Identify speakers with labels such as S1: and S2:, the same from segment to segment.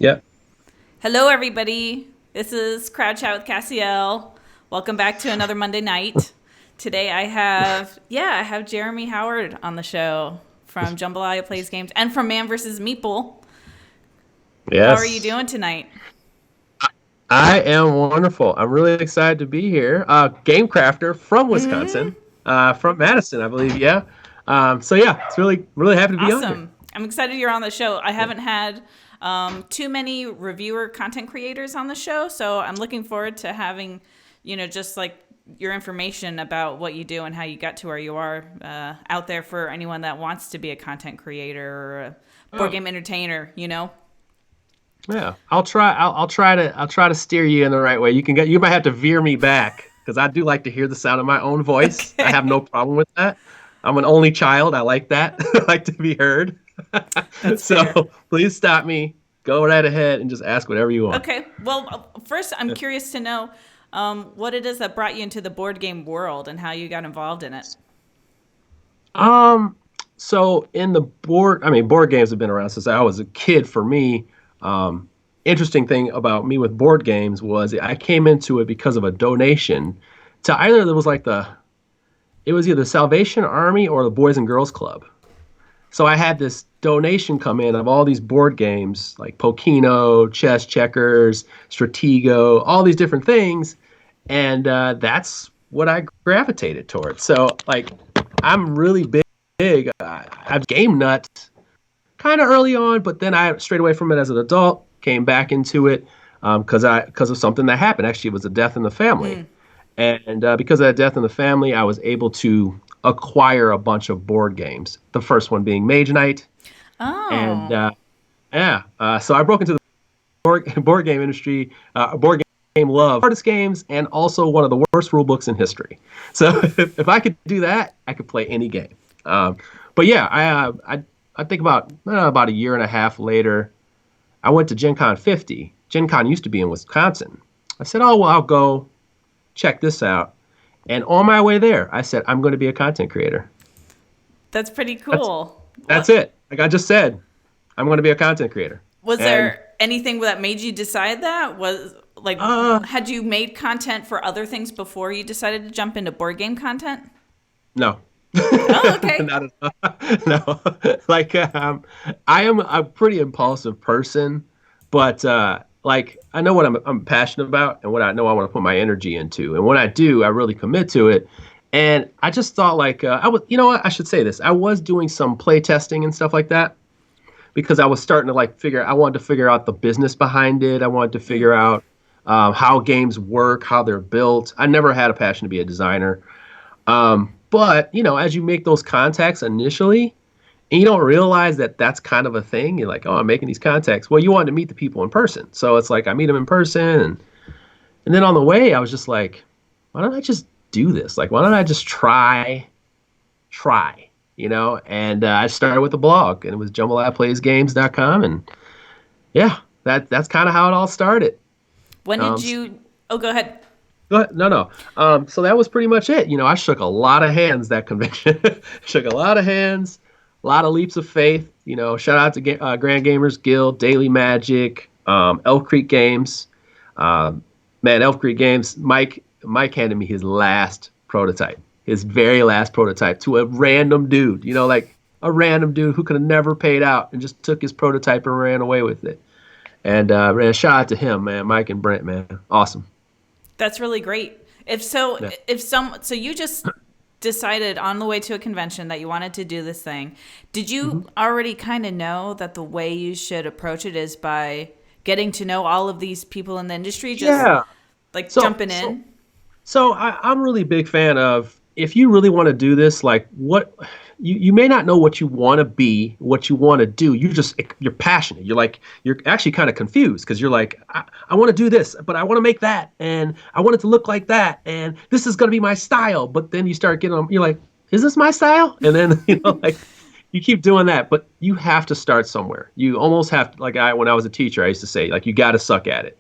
S1: Yep.
S2: Hello, everybody. This is Crowd Chat with Cassie Elle. Welcome back to another Monday night. Today I have Jeremy Howard on the show from Jambalaya Plays Games and from Man vs. Meeple. How are you
S1: Yes.
S2: doing tonight?
S1: I am wonderful. I'm really excited to be here. Game crafter from Wisconsin, from Madison, I believe. Yeah. So yeah, it's really happy to be on here.
S2: Awesome. I'm excited you're on the show. I haven't had too many reviewer content creators on the show, so I'm looking forward to having, just like your information about what you do and how you got to where you are out there for anyone that wants to be a content creator or a board
S1: Oh,
S2: game entertainer.
S1: yeah. I'll try to steer you in the right way. You might have to veer me back because I do like to hear the sound of my own voice. I have
S2: Okay.
S1: no problem with that. I'm an only child. I like that. I like to be heard.
S2: That's fair.
S1: So please stop me. Go right ahead and just ask whatever you want.
S2: Okay. Well, first, I'm curious to know what it is that brought you into the board game world and how you got involved in it.
S1: Um, so in the board games have been around since I was a kid for me. Um, Interesting thing about me with board games was I came into it because of a donation to either there was like it was either Salvation Army or the Boys and Girls Club. So I had this donation come in of all these board games like Pokino, chess, checkers, Stratego, all these different things, and that's what I gravitated towards. So like I'm really big. I've game nut kind of early on, but then I strayed away from it as an adult. Came back into it because of something that happened. Actually, it was a death in the family, and because of that death in the family, I was able to acquire a bunch of board games. The first one being Mage Knight, and
S2: Oh,
S1: yeah, so I broke into the board game industry, board game love, hardest games, and also one of the worst rule books in history. So if I could do that, I could play any game. Um, but yeah, I think about a year and a half later, I went to Gen Con 50. Gen Con used to be in Wisconsin. I said, oh well, I'll go check this out. And on my way there, I said, I'm going to be a content creator.
S2: that's pretty
S1: That's
S2: cool.
S1: that's
S2: What
S1: it. Like I just said, I'm going to be a content creator.
S2: was
S1: And
S2: there anything that made you decide that? Was like
S1: uh
S2: had you made content for other things before you decided to jump into board game content?
S1: no.
S2: Oh, okay.
S1: Not at all. No. Like I am a pretty impulsive person, but like I know what I'm passionate about and what I know I want to put my energy into. And when I do, I really commit to it. And I just thought like I was, you know what, I should say this. I was doing some play testing and stuff like that because I was starting to I wanted to figure out the business behind it. I wanted to figure out how games work, how they're built. I never had a passion to be a designer. But as you make those contacts initially, and you don't realize that that's kind of a thing, you're like, oh, I'm making these contacts. Well, you want to meet the people in person, so it's like I meet them in person, and then on the way, I was just like, why don't I just do this? Like, why don't I just try? And I started with a blog, and it was JambalayaPlaysGames.com, and yeah, that's kind of how it all started.
S2: When did
S1: Um,
S2: you Oh, go ahead.
S1: Go ahead. No, no. So that was pretty much it. I shook a lot of hands that convention. Shook a lot of hands, a lot of leaps of faith. Shout out to Grand Gamers Guild, Daily Magic, Elf Creek Games. Um, Man, Elf Creek Games. Mike handed me his last prototype, his very last prototype to a random dude. Like a random dude who could have never paid out and just took his prototype and ran away with it. And shout out to him, man, Mike and Brent, man, awesome.
S2: That's really great. If so,
S1: Yeah.
S2: so you just decided on the way to a convention that you wanted to do this thing. Did
S1: Mhm.
S2: you already kind of know that the way you should approach it is by getting to know all of these people in the industry, just
S1: Yeah.
S2: like
S1: So,
S2: jumping
S1: so
S2: in?
S1: So I'm really big fan of if you really want to do this, like what you may not know what you want to be, what you want to do. You're passionate. You're actually kind of confused because you're like, I want to do this, but I want to make that, and I want it to look like that, and this is gonna be my style. But then you start you're like, is this my style? And then like you keep doing that, but you have to start somewhere. You almost have to, like when I was a teacher, I used to say like you got to suck at it,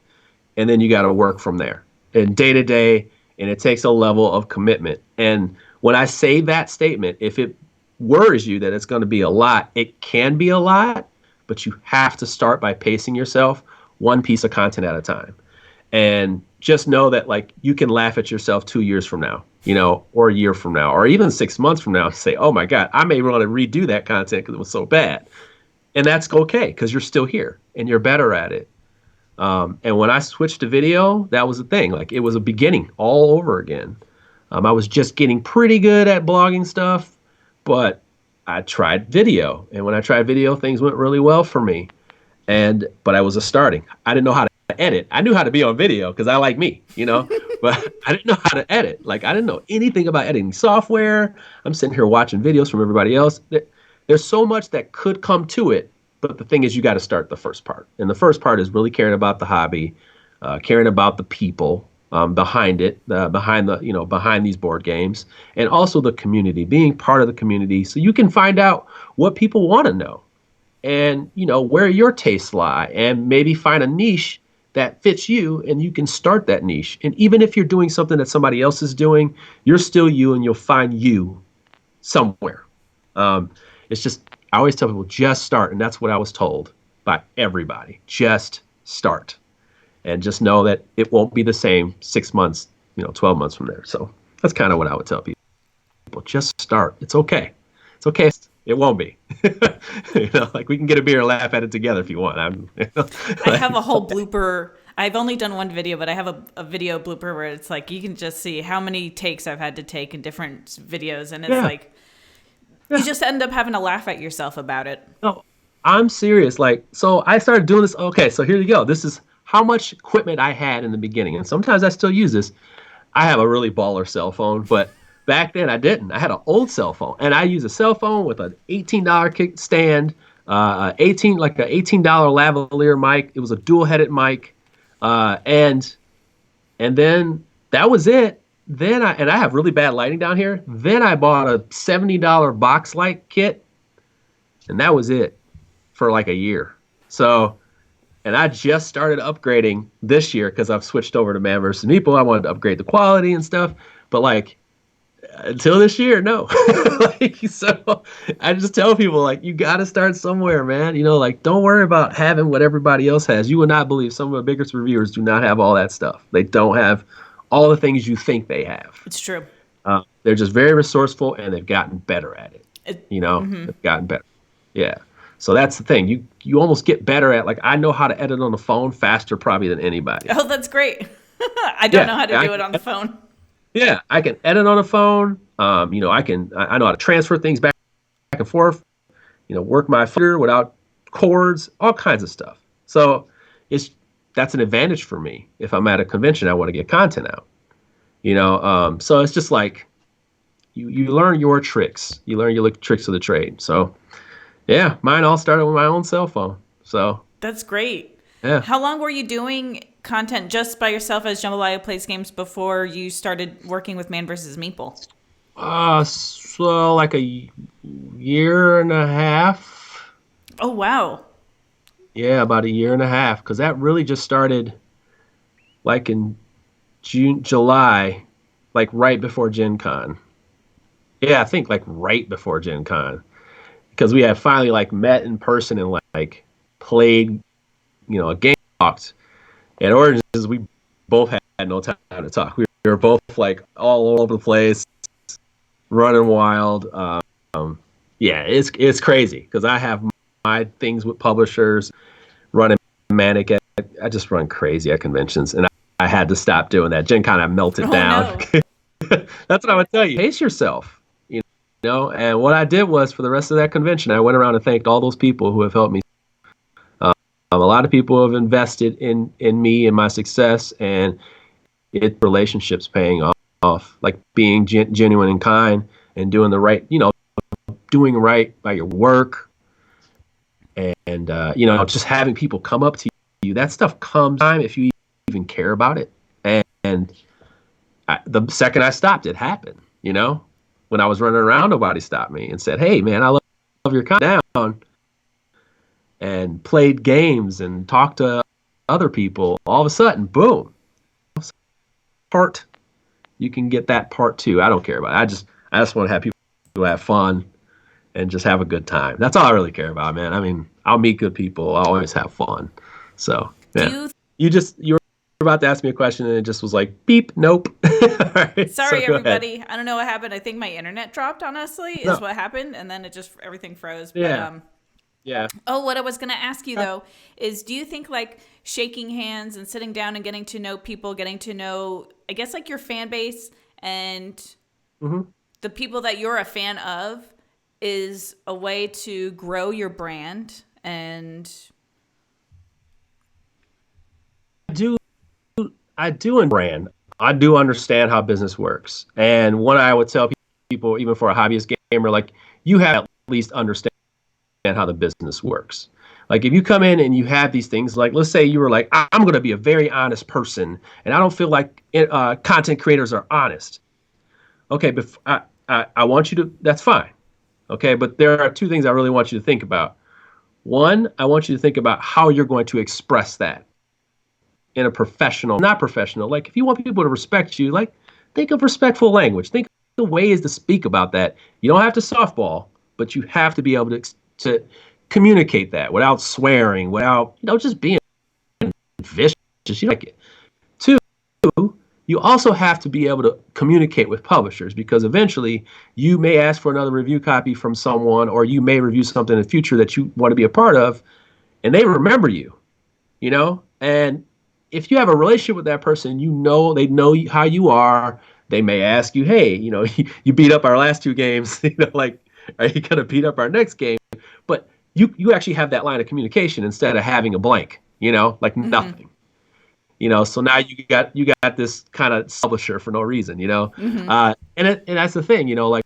S1: and then you got to work from there, and day to day, and it takes a level of commitment. And when I say that statement, if it worries you that it's going to be a lot, it can be a lot, but you have to start by pacing yourself one piece of content at a time. And just know that like you can laugh at yourself 2 years from now, or a year from now, or even 6 months from now and say, oh my God, I may want to redo that content because it was so bad. And that's okay because you're still here and you're better at it. And when I switched to video, that was the thing. Like it was a beginning all over again. I was just getting pretty good at blogging stuff, but I tried video. And when I tried video, things went really well for me. But I was a starting. I didn't know how to edit. I knew how to be on video because I like me, but I didn't know how to edit. Like I didn't know anything about editing software. I'm sitting here watching videos from everybody else. There's so much that could come to it. But the thing is, you got to start the first part. And the first part is really caring about the hobby, caring about the people behind it, behind these board games, and also the community, being part of the community so you can find out what people want to know and, where your tastes lie and maybe find a niche that fits you and you can start that niche. And even if you're doing something that somebody else is doing, you're still you and you'll find you somewhere. It's just, I always tell people, just start. And that's what I was told by everybody. Just start. And just know that it won't be the same 6 months, 12 months from there. So that's kind of what I would tell people. Just start. It's okay. It's okay. It won't be. Like we can get a beer and laugh at it together if you want.
S2: I have a whole blooper. I've only done one video, but I have a video blooper where it's like you can just see how many takes I've had to take in different videos. And it's like, you just end up having to laugh at yourself about it.
S1: No, I'm serious. Like, so I started doing this. Okay, so here you go. This is how much equipment I had in the beginning. And sometimes I still use this. I have a really baller cell phone, but back then I didn't. I had an old cell phone. And I use a cell phone with an $18 kickstand, like an $18 lavalier mic. It was a dual-headed mic. And then that was it. Then I have really bad lighting down here. Then I bought a $70 box light kit, and that was it for like a year. So, and I just started upgrading this year because I've switched over to Man vs. Meeple. I wanted to upgrade the quality and stuff, but like until this year, no. So I just tell people like you got to start somewhere, man. Like don't worry about having what everybody else has. You would not believe some of the biggest reviewers do not have all that stuff. They don't have all the things you think they have.
S2: It's true.
S1: They're just very resourceful and they've gotten better at it. They've gotten better. Yeah. So that's the thing. You almost get better at, like, I know how to edit on the phone faster probably than anybody.
S2: Oh, that's great. I don't know how to do it on the phone.
S1: Yeah. I can edit on the phone. I know how to transfer things back and forth, work my finger without cords, all kinds of stuff. So that's an advantage for me. If I'm at a convention, I want to get content out, so it's just like you learn your tricks, you learn your tricks of the trade. So yeah, mine all started with my own cell phone. So
S2: that's great.
S1: Yeah.
S2: How long were you doing content just by yourself as Jambalaya Plays Games before you started working with Man vs. Meeple?
S1: So like a year and a half.
S2: Oh, wow.
S1: Yeah, about a year and a half, because that really just started like in July, like right before Gen Con. Yeah, I think like right before Gen Con, because we had finally like met in person and like played, a game, talked. At Origins, we both had no time to talk. We were both like all over the place, running wild. Yeah, it's crazy because I have my things with publishers, running manic. I just run crazy at conventions, and I had to stop doing that. Gen Con, I melted down. No. That's what I would tell you. Pace yourself, And what I did was, for the rest of that convention, I went around and thanked all those people who have helped me. A lot of people have invested in me and my success, and relationships paying off, like being genuine and kind and doing the right, doing right by your work. And just having people come up to you, that stuff comes time if you even care about it. And the second I stopped, it happened. When I was running around, nobody stopped me and said, "Hey, man, I love your content." Down and played games and talked to other people. All of a sudden, boom, part. You can get that part too. I don't care about it. I just want to have people who have fun and just have a good time. That's all I really care about, man. I mean, I'll meet good people. I'll always have fun. So
S2: Do
S1: yeah,
S2: you
S1: you were about to ask me a question and it just was like beep, nope. All right, so
S2: Sorry,
S1: go ahead.
S2: everybody. I don't know what happened. I think my internet dropped, honestly, is
S1: No,
S2: what happened. And then it just, everything froze. But,
S1: yeah, yeah.
S2: oh, what I was going to ask you, though, is do you think, like, shaking hands and sitting down and getting to know people, getting to know, I guess, like, your fan base and
S1: hmm
S2: the people that you're a fan of is a way to grow your brand? And,
S1: I do, I do brand. I do understand how business works, and what I would tell people, even for a hobbyist gamer, like you have at least understand how the business works. Like if you come in and you have these things, like let's say you were like, I'm going to be a very honest person, and I don't feel like content creators are honest. Okay, but I want you to. That's fine. Okay, but there are two things I really want you to think about. One, I want you to think about how you're going to express that in a professional, not professional. Like if you want people to respect you, like think of respectful language. Think of ways to speak about that. You don't have to softball, but you have to be able to communicate that without swearing, without just being vicious. You like it. Two, you also have to be able to communicate with publishers because eventually you may ask for another review copy from someone, or you may review something in the future that you want to be a part of, and they remember you. And if you have a relationship with that person, they know how you are. They may ask you, hey, you beat up our last two games, like, are you going to beat up our next game? But you actually have that line of communication instead of having a blank, like
S2: mm-hmm,
S1: nothing. So now you got this kind of publisher for no reason.
S2: mm-hmm,
S1: And that's the thing, like,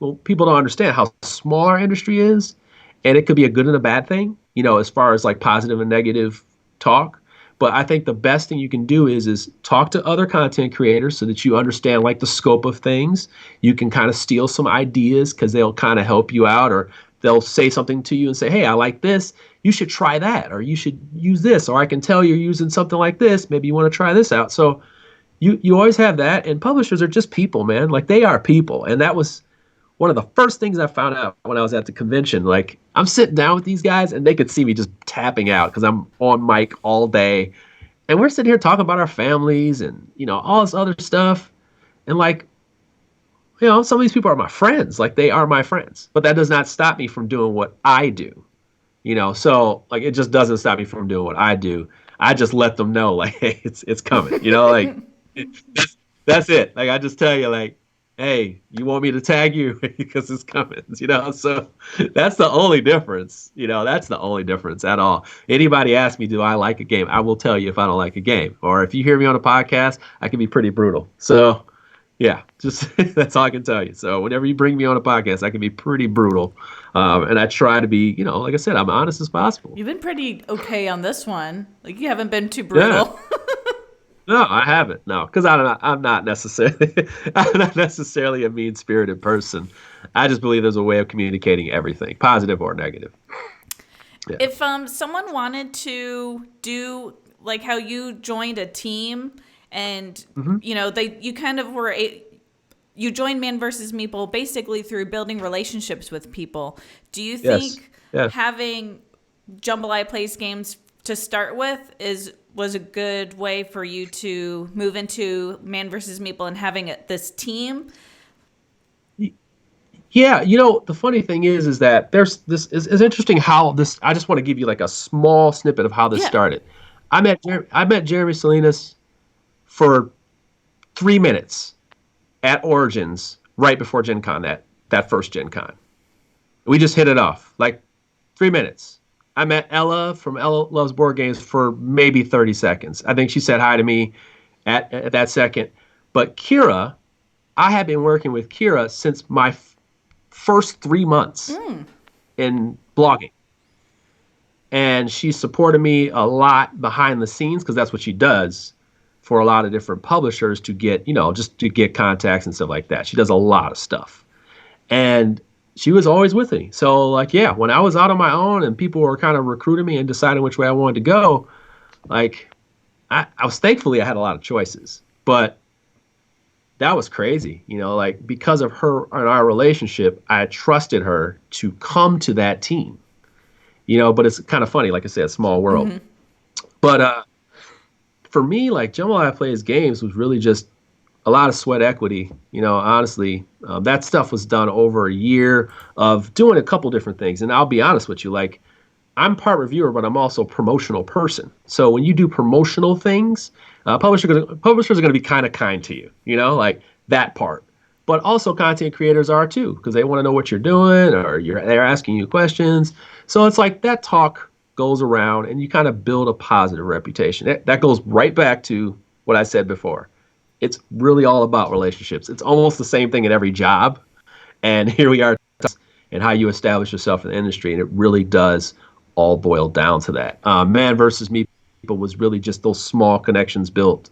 S1: well, people don't understand how small our industry is, and it could be a good and a bad thing, as far as like positive and negative talk. But I think the best thing you can do is talk to other content creators so that you understand like the scope of things. You can kind of steal some ideas because they'll kind of help you out, or they'll say something to you and say, hey, I like this. You should try that, or you should use this, or I can tell you're using something like this. Maybe you want to try this out. So you always have that. And publishers are just people, man. Like they are people. And that was one of the first things I found out when I was at the convention. Like I'm sitting down with these guys and they could see me just tapping out because I'm on mic all day. And we're sitting here talking about our families and, all this other stuff. And like, some of these people are my friends. Like they are my friends. But that does not stop me from doing what I do. So like it just doesn't stop me from doing what I do. I just let them know like, hey, it's coming. Like that's it. Like I just tell you like, hey, you want me to tag you because it's coming. So that's the only difference. That's the only difference at all. Anybody ask me, do I like a game? I will tell you if I don't like a game. Or if you hear me on a podcast, I can be pretty brutal. So yeah, just that's all I can tell you. So whenever you bring me on a podcast, I can be pretty brutal, and I try to be, like I said, I'm honest as possible.
S2: You've been pretty okay on this one. Like, you haven't been too
S1: Yeah,
S2: brutal.
S1: no, I haven't. No, because I'm not necessarily I'm not necessarily a mean spirited person. I just believe there's a way of communicating everything, positive or negative. Yeah.
S2: If someone wanted to do like how you joined a team and
S1: hmm
S2: you kind of you joined Man versus Meeple basically through building relationships with people. Do you
S1: Yes.
S2: think
S1: Yeah.
S2: having Jambalaya Plays Games to start with was a good way for you to move into Man versus Meeple and having this team?
S1: Yeah, the funny thing is that there's this is interesting how this. I just want to give you like a small snippet of how this
S2: Yeah.
S1: started. I met Jeremy Salinas for 3 minutes at Origins right before Gen Con, that first Gen Con. We just hit it off like 3 minutes. I met Ella from Ella Loves Board Games for maybe 30 seconds. I think she said hi to me at that second. But Kira, I have been working with Kira since my first 3 months in blogging. And she supported me a lot behind the scenes because that's what she does for a lot of different publishers to get, just to get contacts and stuff like that. She does a lot of stuff. And she was always with me. So like, yeah, when I was out on my own and people were kind of recruiting me and deciding which way I wanted to go, like I was thankfully I had a lot of choices. But that was crazy. Like because of her and our relationship, I trusted her to come to that team. But it's kind of funny, like I said, small world.
S2: Hmm.
S1: But for me, like Jambalaya Plays Games was really just a lot of sweat equity. Honestly, that stuff was done over a year of doing a couple different things. And I'll be honest with you, like I'm part reviewer, but I'm also a promotional person. So when you do promotional things, publishers are going to be kind to you, like that part. But also content creators are too, because they want to know what you're doing or they're asking you questions. So it's like that talk goes around and you kind of build a positive reputation. That goes right back to what I said before. It's really all about relationships. It's almost the same thing in every job. And here we are, and how you establish yourself in the industry. And it really does all boil down to that. Man versus Meeple was really just those small connections built,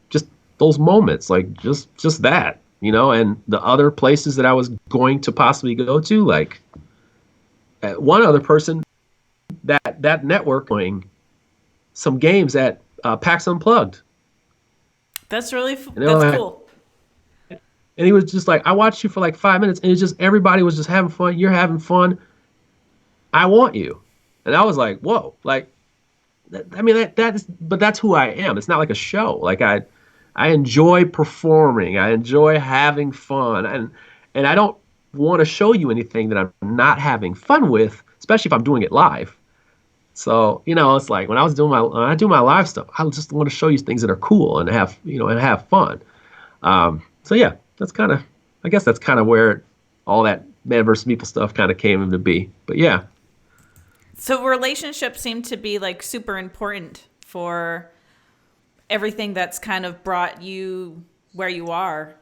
S1: just those moments, like just that, and the other places that I was going to possibly go to, like one other person that networking some games at PAX Unplugged.
S2: That's
S1: Like,
S2: cool.
S1: and he was just like, I watched you for like 5 minutes, and it's just everybody was just having fun. You're having fun. I want you. And I was like, whoa, like, I mean, but that's who I am. It's not like a show. Like I enjoy performing. I enjoy having fun. And I don't want to show you anything that I'm not having fun with, especially if I'm doing it live. So, it's like when I do my live stuff, I just want to show you things that are cool and have fun. So yeah, I guess that's kind of where all that man versus people stuff kind of came into be. But yeah,
S2: So relationships seem to be like super important for everything that's kind of brought you where you are.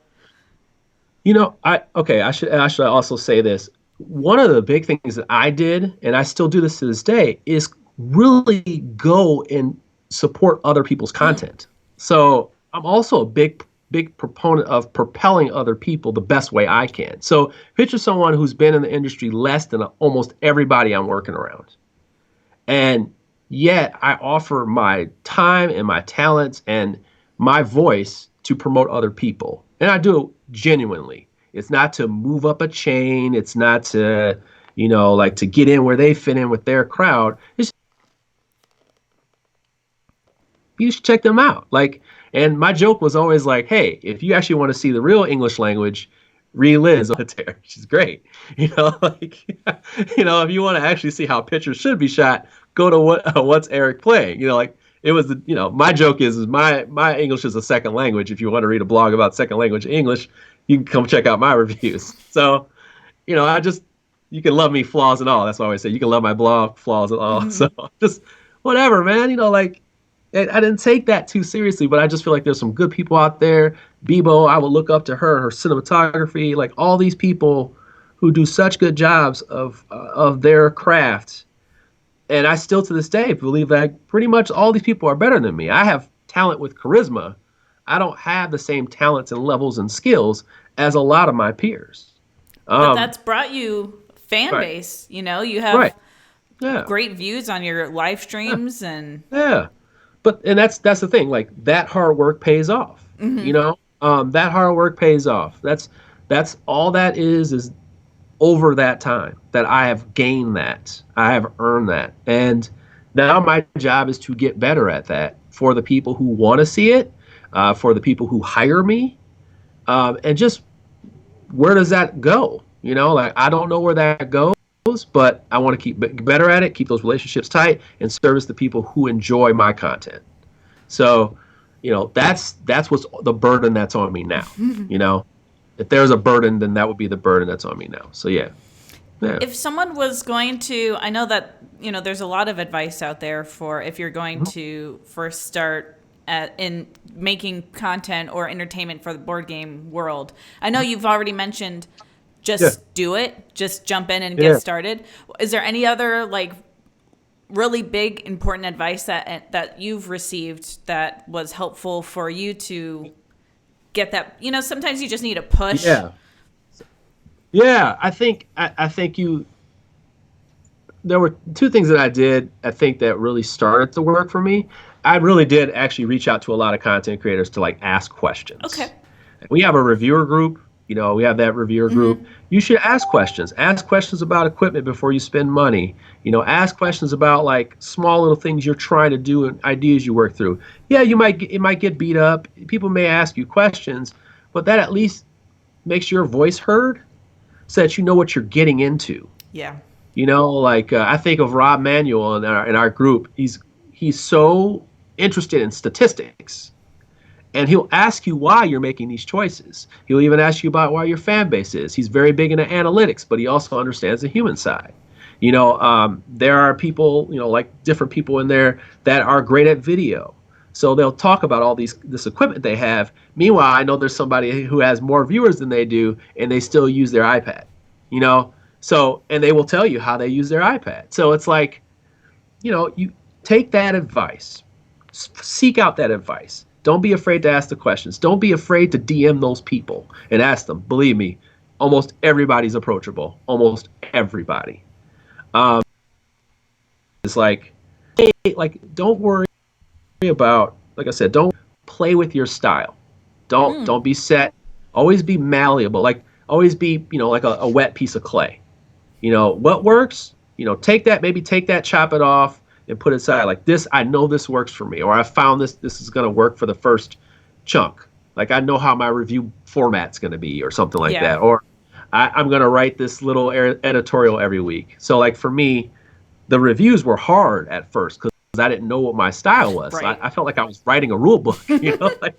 S1: I should also say this. One of the big things that I did, and I still do this to this day, is really go and support other people's content. So I'm also a big proponent of propelling other people the best way I can. So picture someone who's been in the industry less than almost everybody I'm working around. And yet I offer my time and my talents and my voice to promote other people. And I do it genuinely. It's not to move up a chain. It's not to, like to get in where they fit in with their crowd. You should check them out. Like, and my joke was always like, hey, if you actually want to see the real English language, read Liz on there. She's great. Like, if you want to actually see how pictures should be shot, go to what's Eric playing. Like it was my joke is my English is a second language. If you want to read a blog about second language English, you can come check out my reviews. So, I just you can love me flaws and all. That's what I always say. You can love my blog flaws and all. So just whatever, man. Like I didn't take that too seriously, but I just feel like there's some good people out there. Bebo, I would look up to her cinematography, like all these people who do such good jobs of their craft. And I still to this day believe that pretty much all these people are better than me. I have talent with charisma. I don't have the same talents and levels and skills as a lot of my peers.
S2: But that's brought you fan
S1: Right,
S2: base. You
S1: right,
S2: have
S1: yeah,
S2: great views on your live
S1: yeah,
S2: streams and
S1: yeah. And that's the thing. Like that hard work pays off. That hard work pays off. That's all that is over that time that I have gained that. I have earned that. And now my job is to get better at that for the people who want to see it, for the people who hire me, and just where does that go? Like I don't know where that goes, but I want to keep better at it, keep those relationships tight, and service the people who enjoy my content. So, that's what's the burden that's on me now. If there's a burden, then that would be the burden that's on me now. So yeah, yeah.
S2: if someone was going to, I know that, there's a lot of advice out there for if you're going
S1: Mhm.
S2: to first start in making content or entertainment for the board game world. I know you've already mentioned
S1: Yeah,
S2: just do it, just jump in and get
S1: yeah.
S2: started. Is there any other like really big important advice that you've received that was helpful for you to get that? Sometimes you just need a push.
S1: Yeah, yeah. I think there were two things that I did. I think that really started to work for me. I really did actually reach out to a lot of content creators to like ask
S2: Okay.
S1: questions. We have a reviewer group. We have that reviewer group.
S2: Mm-hmm.
S1: You should ask questions. Ask questions about equipment before you spend money. Ask questions about like small little things you're trying to do and ideas you work through. Yeah, it might get beat up. People may ask you questions, but that at least makes your voice heard so that you know what you're getting into.
S2: Yeah.
S1: Like I think of Rob Manuel in our group. He's so interested in statistics, and he'll ask you why you're making these choices. He'll even ask you about why your fan base is. He's very big into analytics, but he also understands the human side. There are people, like different people in there that are great at video. So they'll talk about all this equipment they have. Meanwhile, I know there's somebody who has more viewers than they do, and they still use their iPad. You know, and they will tell you how they use their iPad. So it's like, you take that advice, seek out that advice. Don't be afraid to ask the questions. Don't be afraid to DM those people and ask them. Believe me, almost everybody's approachable. Almost everybody. It's like, hey, like, don't worry about, like I said, don't play with your style. Don't be set. Always be malleable. Like, always be, like a wet piece of clay. What works, take that, chop it off and put it aside. Like this, I know this works for me, or I found this is going to work for the first chunk. Like I know how my review format's going to be or something like
S2: Yeah.
S1: that. Or I'm going to write this little editorial every week. So like for me, the reviews were hard at first because I didn't know what my style was. So
S2: Right.
S1: I felt like I was writing a rule book, like,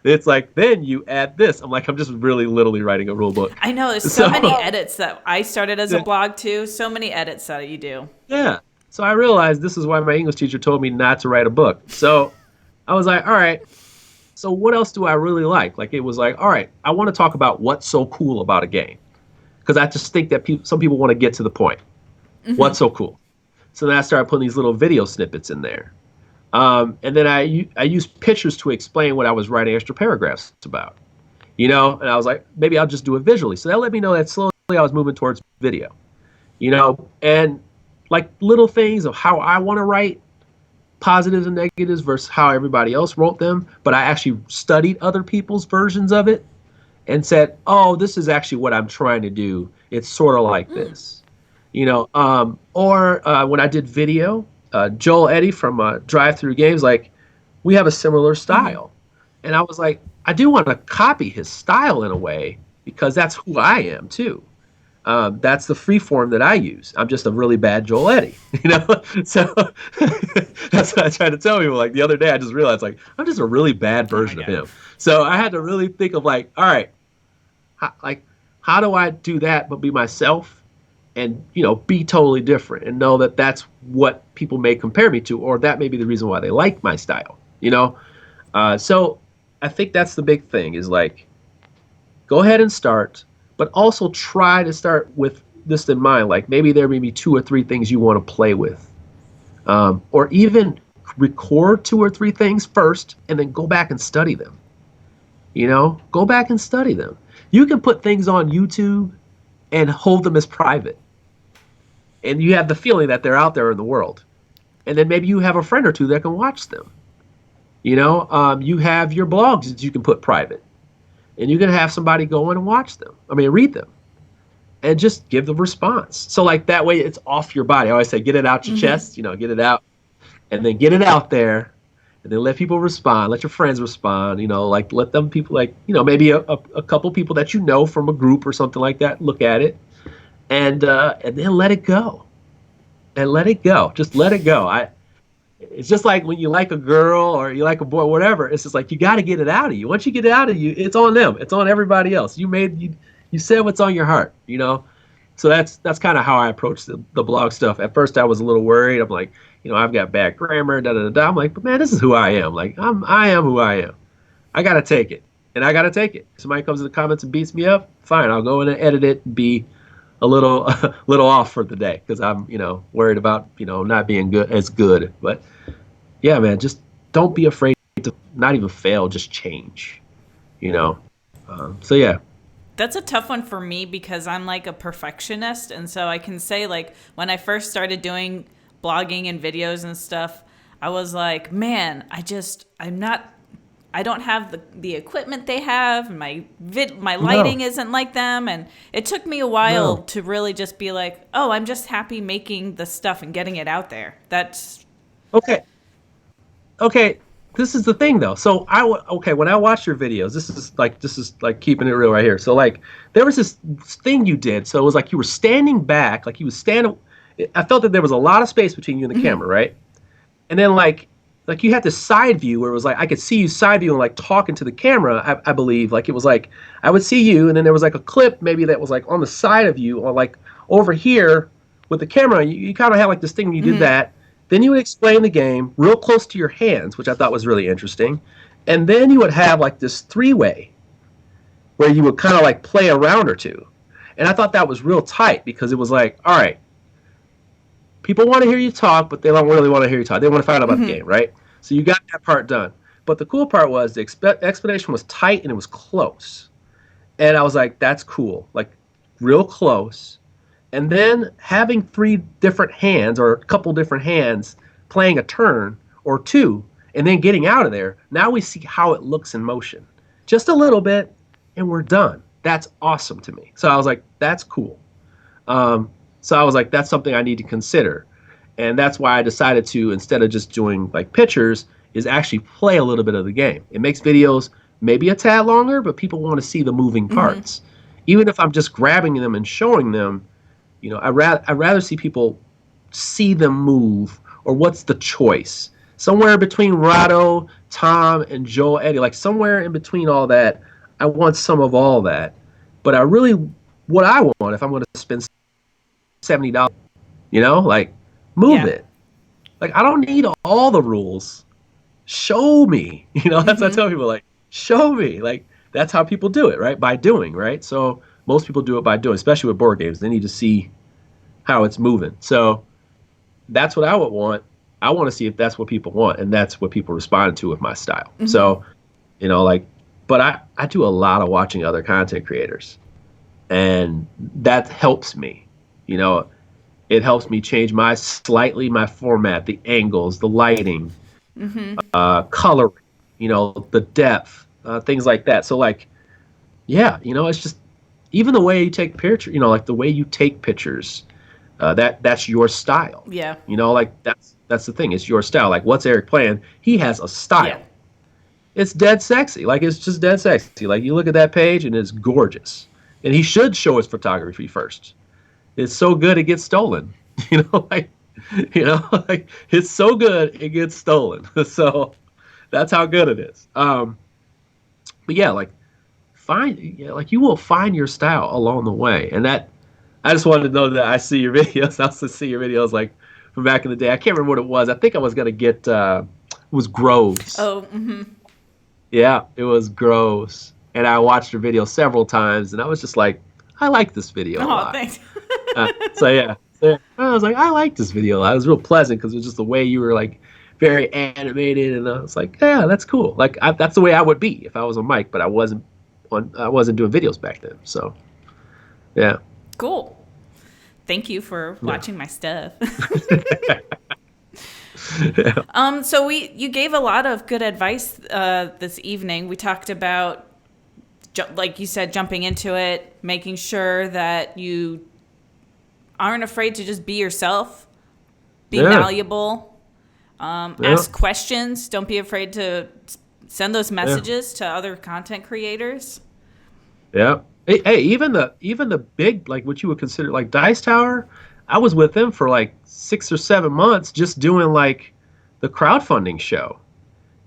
S1: it's like, then you add this. I'm like, I'm just really literally writing a rule book.
S2: I know there's so
S1: So
S2: many edits that I started as a
S1: yeah,
S2: blog too. So many edits that you do.
S1: yeah. So I realized this is why my English teacher told me not to write a book. So I was like, all right, so what else do I really like? Like it was like, all right, I want to talk about what's so cool about a game. Because I just think that some people want to get to the point. What's so cool? So then I started putting these little video snippets in there. And then I used pictures to explain what I was writing extra paragraphs about. And I was like, maybe I'll just do it visually. So that let me know that slowly I was moving towards video. And like little things of how I want to write positives and negatives versus how everybody else wrote them. But I actually studied other people's versions of it and said, oh, this is actually what I'm trying to do. It's sort of like this. Or when I did video, Joel Eddy from Drive Through Games, like we have a similar style. And I was like, I do want to copy his style in a way because that's who I am too. That's the free form that I use. I'm just a really bad Joel Eddy, So that's what I try to tell people. Like the other day, I just realized like I'm just a really bad
S2: Oh my
S1: version of
S2: god.
S1: him. So I had to really think of like, all right, how do I do that but be myself and be totally different and know that that's what people may compare me to, or that may be the reason why they like my style. So I think that's the big thing is like go ahead and start, but also try to start with this in mind. Like maybe there may be two or three things you want to play with, or even record two or three things first and then go back and study them. Go back and study them. You can put things on YouTube and hold them as private, and you have the feeling that they're out there in the world. And then maybe you have a friend or two that can watch them. You have your blogs that you can put private, and you can have somebody go in and watch them. I mean, read them, and just give the response. So like that way, it's off your body. I always say, get it out your chest. Get it out, and then get it out there, and then let people respond. Let your friends respond. Like let them people like maybe a couple people that from a group or something like that look at it, and then let it go, and let it go. Just let it go. It's just like when you like a girl or you like a boy, whatever. It's just like you got to get it out of you. Once you get it out of you, it's on them. It's on everybody else. You said what's on your heart. So that's kind of how I approach the blog stuff. At first, I was a little worried. I'm like, I've got bad grammar, da da da da. I'm like, but man, this is who I am. Like I am who I am. I gotta take it, and I gotta take it. Somebody comes in the comments and beats me up, fine. I'll go in and edit it and be a little little off for the day because I'm worried about not being good. But yeah, man, just don't be afraid to not even fail. Just change. So yeah.
S2: That's a tough one for me because I'm like a perfectionist. And so I can say, like, when I first started doing blogging and videos and stuff, I was like, man, I'm not I don't have the equipment they have, and my
S1: No,
S2: lighting isn't like them, and it took me a
S1: no.
S2: while to really just be like, oh, I'm just happy making the stuff and getting it out there. That's
S1: Okay, okay. This is the thing though. So okay, when I watched your videos, this is like keeping it real right here. So like there was this thing you did. So it was like you were standing back, like you was standing. I felt that there was a lot of space between you and the camera, right? And then like you had this side view where it was like I could see you side view and like talking to the camera. I believe like it was like I would see you, and then there was like a clip maybe that was like on the side of you or like over here with the camera. You kind of had like this thing when you did that. Then you would explain the game real close to your hands, which I thought was really interesting. And then you would have like this three-way where you would kind of like play a round or two. And I thought that was real tight because it was like, all right, people want to hear you talk, but they don't really want to hear you talk. They want to find out about the game, right? So you got that part done. But the cool part was the explanation was tight and it was close. And I was like, that's cool. Like, real close. And then having three different hands or a couple different hands playing a turn or two and then getting out of there. Now we see how it looks in motion. Just a little bit and we're done. That's awesome to me. So I was like, that's cool. So I was like, that's something I need to consider. And that's why I decided to, instead of just doing like pictures, is actually play a little bit of the game. It makes videos maybe a tad longer, but people want to see the moving parts. Even if I'm just grabbing them and showing them, I rather see people see them move or what's the choice. Somewhere between Rado, Tom, and Joel Eddie, like somewhere in between all that, I want some of all that. But what I want if I'm going to spend $70, like move
S2: yeah.
S1: it. Like I don't need all the rules. Show me. That's what I tell people. Like show me. Like that's how people do it, right? By doing, right? So most people do it by doing, especially with board games. They need to see how it's moving. So that's what I would want. I want to see if that's what people want, and that's what people respond to with my style. So, like, but I do a lot of watching other content creators, and that helps me. You know, it helps me change my format, the angles, the lighting, coloring, the depth, things like that. So like, yeah, it's just even the way you take picture, like the way you take pictures, that's your style.
S2: Yeah.
S1: Like that's the thing. It's your style. Like what's Eric playing? He has a
S2: Yeah.
S1: style. It's dead sexy. Like it's just dead sexy. Like you look at that page and it's gorgeous. And he should show his photography first. It's so good it gets stolen. Like like it's so good it gets stolen. So that's how good it is. But yeah, like like you will find your style along the way, and that I just wanted to know that I see your videos. I also see your videos like from back in the day. I can't remember what it was. I think I was gonna get it was Groves.
S2: Oh,
S1: Yeah, it was Groves, and I watched your video several times, and I was just like, I like this video a
S2: oh,
S1: lot.
S2: thanks.
S1: So yeah, so I was like, I like this video a lot. It was real pleasant because it was just the way you were like very animated, and I was like, yeah, that's cool. Like that's the way I would be if I was on mic, but I wasn't doing videos back then. So yeah.
S2: Cool. Thank you for watching my stuff. So you gave a lot of good advice this evening. We talked about, like you said, jumping into it, making sure that you aren't afraid to just be yourself, be
S1: Yeah.
S2: malleable, ask questions. Don't be afraid to send those messages to other content creators.
S1: Yeah. Hey, even the big like what you would consider like Dice Tower, I was with them for like 6 or 7 months just doing like the crowdfunding show.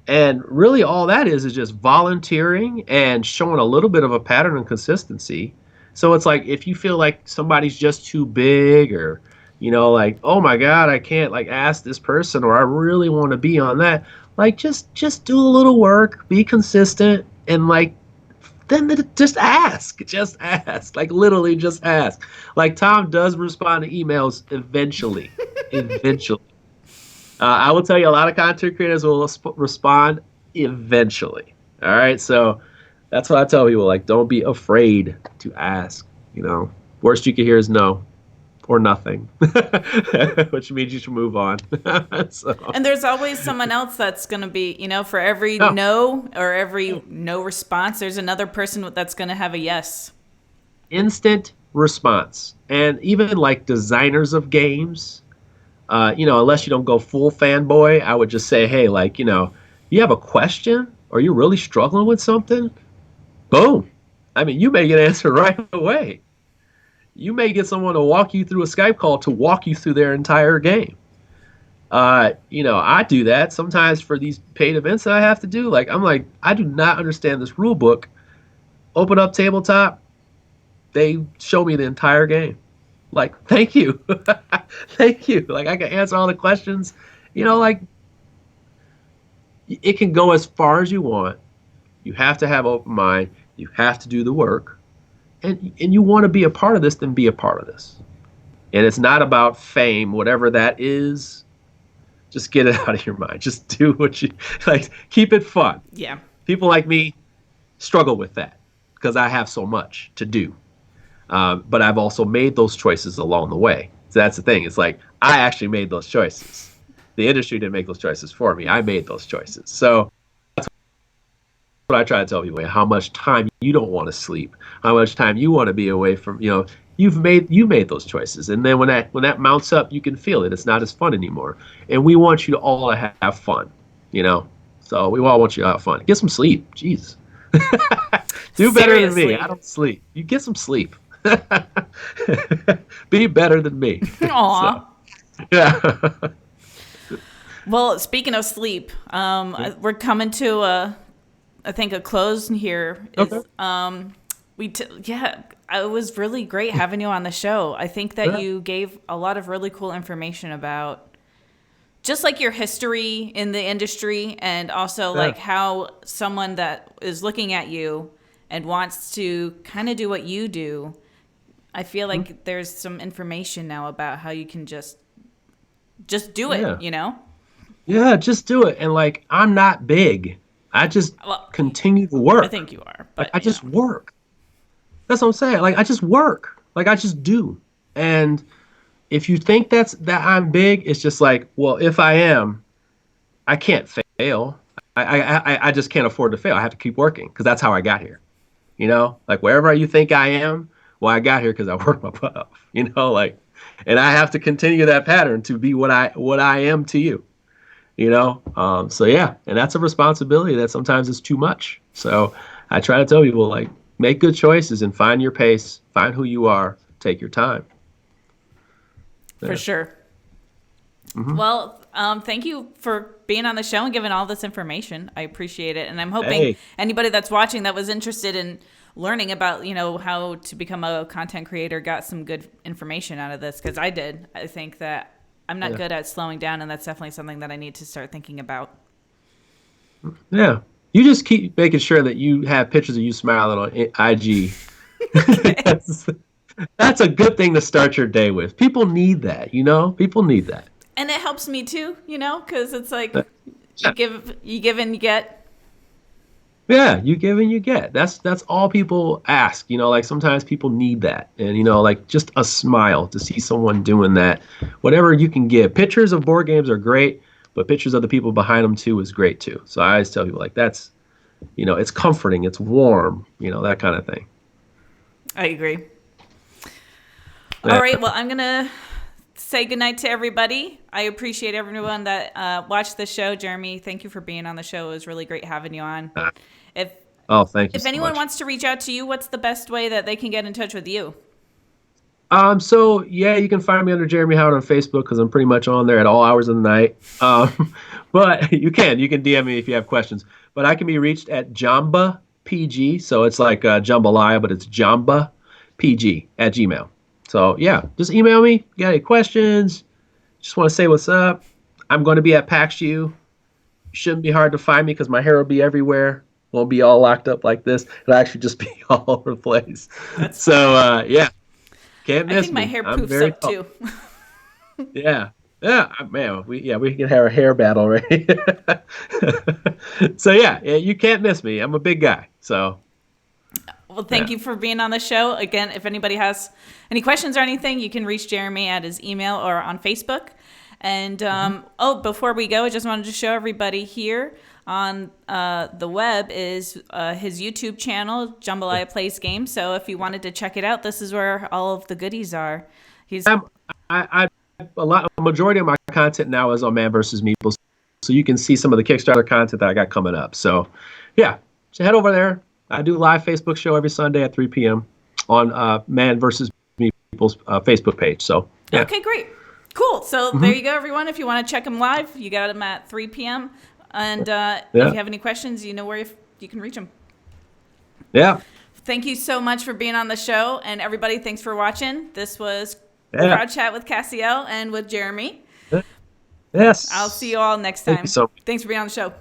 S1: And really all that is just volunteering and showing a little bit of a pattern and consistency. So it's like if you feel like somebody's just too big or like, oh my God, I can't like ask this person or I really want to be on that. Like just do a little work, be consistent, and like then just ask, like literally just ask. Like Tom does respond to emails eventually. I will tell you, a lot of content creators will respond eventually. All right, so that's what I tell people. Like, don't be afraid to ask. Worst you can hear is no, or nothing, which means you should move on. So,
S2: And there's always someone else that's going to be, for every
S1: oh,
S2: no or every no response, there's another person that's going to have a yes.
S1: instant response. And even like designers of games, unless you don't go full fanboy, I would just say, hey, like, you have a question or you're really struggling with something, boom. I mean, you may get an answer right away. You may get someone to walk you through a Skype call to walk you through their entire game. I do that sometimes for these paid events that I have to do. Like, I'm like, I do not understand this rule book. Open up tabletop. They show me the entire game. Like, thank you. Thank you. Like, I can answer all the questions. Like, it can go as far as you want. You have to have open mind. You have to do the work. And you want to be a part of this, then be a part of this. And it's not about fame, whatever that is. Just get it out of your mind. Just do what you like. Keep it fun.
S2: Yeah.
S1: People like me struggle with that because I have so much to do. But I've also made those choices along the way. So that's the thing. It's like I actually made those choices. The industry didn't make those choices for me. I made those choices. So that's what I try to tell people: how much time you don't want to sleep, how much time you want to be away from. You made those choices, and then when that mounts up, you can feel it. It's not as fun anymore, and we want you to all to have fun. So we all want you to have fun. Get some sleep. Jeez. Do better than me. I don't sleep. You get some sleep. Be better than me.
S2: Aw.
S1: So, yeah.
S2: Well, speaking of sleep, we're coming to I think a close here.
S1: Okay.
S2: It was really great having you on the show. I think that
S1: Yeah.
S2: you gave a lot of really cool information about just like your history in the industry and also like how someone that is looking at you and wants to kind of do what you do. I feel like there's some information now about how you can just do it,
S1: Yeah, just do it. And like, I'm not big. I just continue to work.
S2: I think you are, but
S1: I just work. That's what I'm saying. Like, I just work. Like, I just do. And if you think that I'm big, it's just like, well, if I am, I can't fail. I just can't afford to fail. I have to keep working because that's how I got here. Like wherever you think I am, well, I got here because I worked my butt off. And I have to continue that pattern to be what I am to you. So yeah, and that's a responsibility that sometimes is too much. So I try to tell people, like, make good choices and find your pace, find who you are, take your time.
S2: For sure. Mm-hmm. Well, thank you for being on the show and giving all this information. I appreciate it. And I'm hoping anybody that's watching that was interested in learning about, how to become a content creator got some good information out of this, because I did. I think that I'm not good at slowing down, and that's definitely something that I need to start thinking about.
S1: Yeah. You just keep making sure that you have pictures of you smiling on IG. That's a good thing to start your day with. People need that, People need that.
S2: And it helps me too, because it's like you give and you get.
S1: Yeah, you give and you get. That's all people ask. Like sometimes people need that. And, like just a smile to see someone doing that. Whatever you can give. Pictures of board games are great, but pictures of the people behind them too is great too. So I always tell people, like, that's, it's comforting, it's warm, that kind of thing.
S2: I agree. All right, well, I'm going to say goodnight to everybody. I appreciate everyone that watched the show. Jeremy, thank you for being on the show. It was really great having you on.
S1: Thank you.
S2: If anyone wants to reach out to you, what's the best way that they can get in touch with you?
S1: So yeah, you can find me under Jeremy Howard on Facebook because I'm pretty much on there at all hours of the night. But you can DM me if you have questions. But I can be reached at Jamba PG. So it's like Jambalaya, but it's Jamba PG at Gmail. So yeah, just email me. You got any questions? Just want to say what's up. I'm going to be at PAX U. Shouldn't be hard to find me because my hair will be everywhere. Won't be all locked up like this. It'll actually just be all over the place. So yeah, can't miss me.
S2: I think my hair poofs up too.
S1: Yeah, man. We can have a hair battle, right? So yeah, you can't miss me. I'm a big guy. So
S2: Well, thank
S1: Yeah.
S2: you for being on the show. Again, if anybody has any questions or anything, you can reach Jeremy at his email or on Facebook. And before we go, I just wanted to show everybody here on the web is his YouTube channel, Jambalaya Plays Games. So if you wanted to check it out, this is where all of the goodies are. He's
S1: I'm, a majority of my content now is on Man versus Meeple, so you can see some of the Kickstarter content that I got coming up. So, yeah, so head over there. I do live Facebook show every Sunday at 3 p.m. on Man versus Meeple's Facebook page. So, yeah.
S2: Okay, great. Cool. So there you go, everyone. If you want to check him live, you got him at 3 p.m. And if you have any questions, you know where you can reach him.
S1: Yeah.
S2: Thank you so much for being on the show. And everybody, thanks for watching. This was
S1: Yeah.
S2: Crowd Chat with Cassie Elle and with Jeremy.
S1: Yes.
S2: I'll see you all next
S1: Thank
S2: time.
S1: you so much.
S2: Thanks for being on the show.